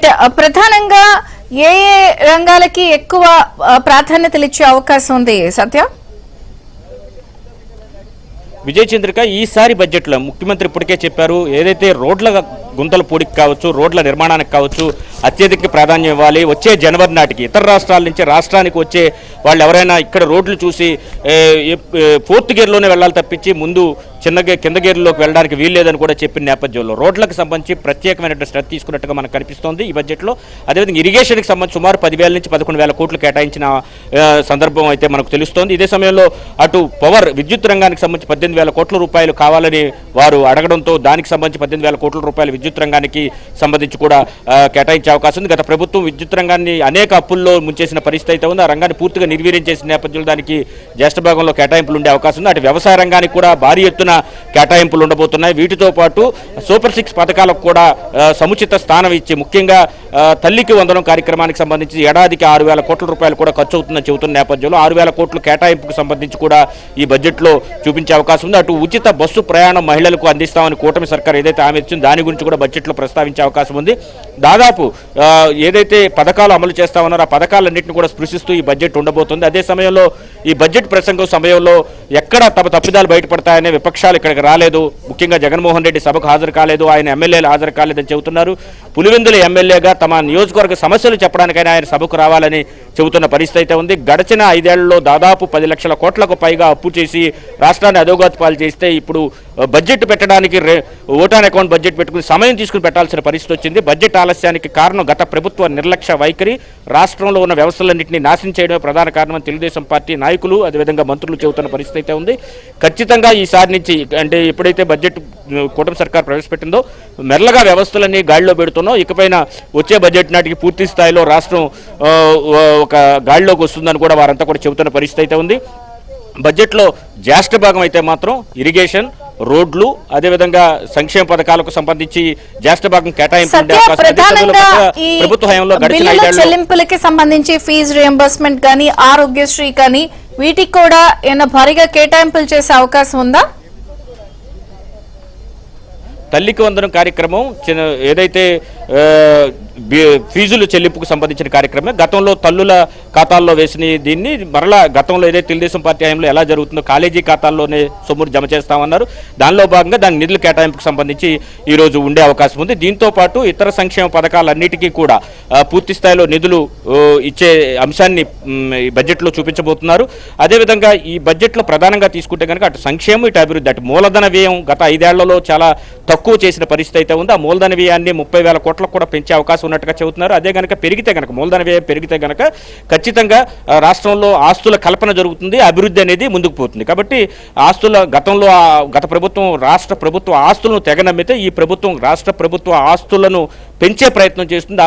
Right ప్రధానంగా ఏ ఏ రంగాలకి ఎక్కువ ప్రాధాన్యతలు ఇచ్చే అవకాశం ఉంది సత్య? విజయ్ చంద్రిక, ఈసారి బడ్జెట్లో ముఖ్యమంత్రి ఇప్పటికే చెప్పారు, ఏదైతే రోడ్ల గుంతల పూడికి కావచ్చు, రోడ్ల నిర్మాణానికి కావచ్చు అత్యధిక ప్రాధాన్యం ఇవ్వాలి. వచ్చే జనవరి నాటికి ఇతర రాష్ట్రాల నుంచి రాష్ట్రానికి వచ్చే వాళ్ళు ఎవరైనా ఇక్కడ రోడ్లు చూసి ఫోర్త్ గేర్లోనే వెళ్ళాలి తప్పించి ముందు కింద గేర్లోకి వెళ్ళడానికి వీల్లేదని కూడా చెప్పిన నేపథ్యంలో రోడ్లకు సంబంధించి ప్రత్యేకమైన శ్రద్ధ తీసుకున్నట్టుగా మనకు కనిపిస్తోంది ఈ బడ్జెట్లో. అదేవిధంగా ఇరిగేషన్కి సంబంధించి సుమారు 10,000 నుంచి 11,000 కోట్లు కేటాయించిన సందర్భం అయితే మనకు తెలుస్తోంది. ఇదే సమయంలో అటు పవర్ విద్యుత్ రంగానికి సంబంధించి 18,000 కోట్ల రూపాయలు కావాలని వారు అడగడంతో దానికి సంబంధించి 18,000 కోట్ల రూపాయలు విద్యుత్ రంగానికి సంబంధించి కూడా కేటాయించే అవకాశం ఉంది. గత ప్రభుత్వం విద్యుత్ రంగాన్ని అనేక అప్పుల్లో ముంచేసిన పరిస్థితి అయితే ఉంది. ఆ రంగాన్ని పూర్తిగా నిర్వీర్యం చేసిన నేపథ్యంలో దానికి జ్యేష్ఠ భాగంలో కేటాయింపులు ఉండే అవకాశం ఉంది. అటు వ్యవసాయ రంగానికి కూడా భారీ ఎత్తున కేటాయింపులు ఉండబోతున్నాయి. వీటితో పాటు సూపర్ 6 పథకాలకు కూడా సముచిత స్థానం ఇచ్చి ముఖ్యంగా తల్లికి వందనం కార్యక్రమానికి సంబంధించి ఏడాదికి 6,000 కోట్ల రూపాయలు కూడా ఖర్చు అవుతుందని చెబుతున్న నేపథ్యంలో 6,000 కోట్లు కేటాయింపుకు సంబంధించి కూడా ఈ బడ్జెట్లో చూపించే అవకాశం ఉంది. అటు ఉచిత బస్సు ప్రయాణం మహిళలకు అందిస్తామని కూటమి సర్కార్ ఏదైతే హామీ ఇచ్చిందో దాని గురించి కూడా బడ్జెట్లో ప్రస్తావించే అవకాశం ఉంది. దాదాపు ఏదైతే పథకాలు అమలు చేస్తామన్నారో ఆ పథకాలన్నింటినీ కూడా స్పృశిస్తూ ఈ బడ్జెట్ ఉండబోతుంది. అదే సమయంలో ఈ బడ్జెట్ ప్రసంగం సమయంలో ఎక్కడ తమ తప్పిదాలు బయటపడతాయనే విపక్షాలు ఇక్కడికి రాలేదు. ముఖ్యంగా జగన్మోహన్ రెడ్డి సభకు హాజరు కాలేదు, ఆయన ఎమ్మెల్యేలు హాజరు కాలేదని చెబుతున్నారు. పులివెందుల ఎమ్మెల్యేగా తమ నియోజకవర్గ సమస్యలు చెప్పడానికైనా ఆయన సభకు రావాలని చెబుతున్న పరిస్థితి అయితే ఉంది. గడిచిన 5 ఏళ్లలో దాదాపు 10 లక్షల కోట్లకు పైగా అప్పు చేసి రాష్ట్రాన్ని అధోగతి పాలు చేస్తే ఇప్పుడు బడ్జెట్ పెట్టడానికి ఓటాన్ అకౌంట్ బడ్జెట్ పెట్టుకుని సమయం తీసుకుని పెట్టాల్సిన పరిస్థితి వచ్చింది. బడ్జెట్ ఆలస్యానికి కారణం గత ప్రభుత్వ నిర్లక్ష్య వైఖరి, రాష్ట్రంలో ఉన్న వ్యవస్థలన్నింటినీ నాశనం చేయడమే ప్రధాన కారణం తెలుగుదేశం పార్టీ నాయకులు అదేవిధంగా మంత్రులు చెబుతున్న పరిస్థితి అయితే ఉంది. ఖచ్చితంగా ఈసారి నుంచి అంటే ఎప్పుడైతే బడ్జెట్ కూటమి సర్కార్ ప్రవేశపెట్టిందో మెల్లగా వ్యవస్థలన్నీ గాడిలో పెడుతున్నాం. ఇకపైన వచ్చే బడ్జెట్ నాటికి పూర్తి స్థాయిలో రాష్ట్రం ఒక గాడిలోకి వస్తుందని కూడా వారంతా కూడా చెబుతున్న పరిస్థితి అయితే ఉంది. బడ్జెట్లో జ్యేష్ఠ భాగం అయితే మాత్రం ఇరిగేషన్, రోడ్లు అదేవిధంగా సంక్షేమ పథకాలకు సంబంధించి జ్యేష్ఠ భాగం కేటాయింపు ప్రభుత్వ హయాంలో గడిచిన 5 ఏళ్లలో చెల్లింపులకి సంబంధించి ఫీజు రియంబర్స్మెంట్ కానీ ఆరోగ్యశ్రీ కానీ వీటికి కూడా ఏమైనా భారీగా కేటాయింపులు చేసే అవకాశం ఉందా? తల్లికి వందనం కార్యక్రమం ఏదైతే ఫీజులు చెల్లింపుకు సంబంధించిన కార్యక్రమం గతంలో తల్లుల ఖాతాల్లో వేసిన దీన్ని మరలా గతంలో ఏదైతే తెలుగుదేశం పార్టీ హయాంలో ఎలా జరుగుతుందో కాలేజీ ఖాతాల్లోనే సొమ్మును జమ చేస్తామన్నారు. దానిలో భాగంగా దాని నిధుల కేటాయింపుకు సంబంధించి ఈరోజు ఉండే అవకాశం ఉంది. దీంతో పాటు ఇతర సంక్షేమ పథకాలన్నిటికీ కూడా పూర్తి స్థాయిలో నిధులు ఇచ్చే అంశాన్ని ఈ బడ్జెట్లో చూపించబోతున్నారు. అదేవిధంగా ఈ బడ్జెట్లో ప్రధానంగా తీసుకుంటే కనుక అటు సంక్షేమం ఇటు అభివృద్ధి, అటు మూలధన వ్యయం గత 5 ఏళ్లలో చాలా తక్కువ చేసిన పరిస్థితి అయితే ఉంది. ఆ మూలధన వ్యయాన్ని 30,000 కోట్లకు కూడా పెంచే అవకాశం ఉన్నట్టుగా చెబుతున్నారు. అదే కనుక పెరిగితే కనుక మూలధన వ్యయం పెరిగితే కనుక ఖచ్చితంగా రాష్ట్రంలో ఆస్తుల కల్పన జరుగుతుంది, అభివృద్ధి అనేది ముందుకు పోతుంది. కాబట్టి గత ప్రభుత్వం రాష్ట్ర ప్రభుత్వ ఆస్తులను తెగనమ్మితే ఈ ప్రభుత్వం రాష్ట్ర ప్రభుత్వ ఆస్తులను పెంచే ప్రయత్నం చేస్తుంది.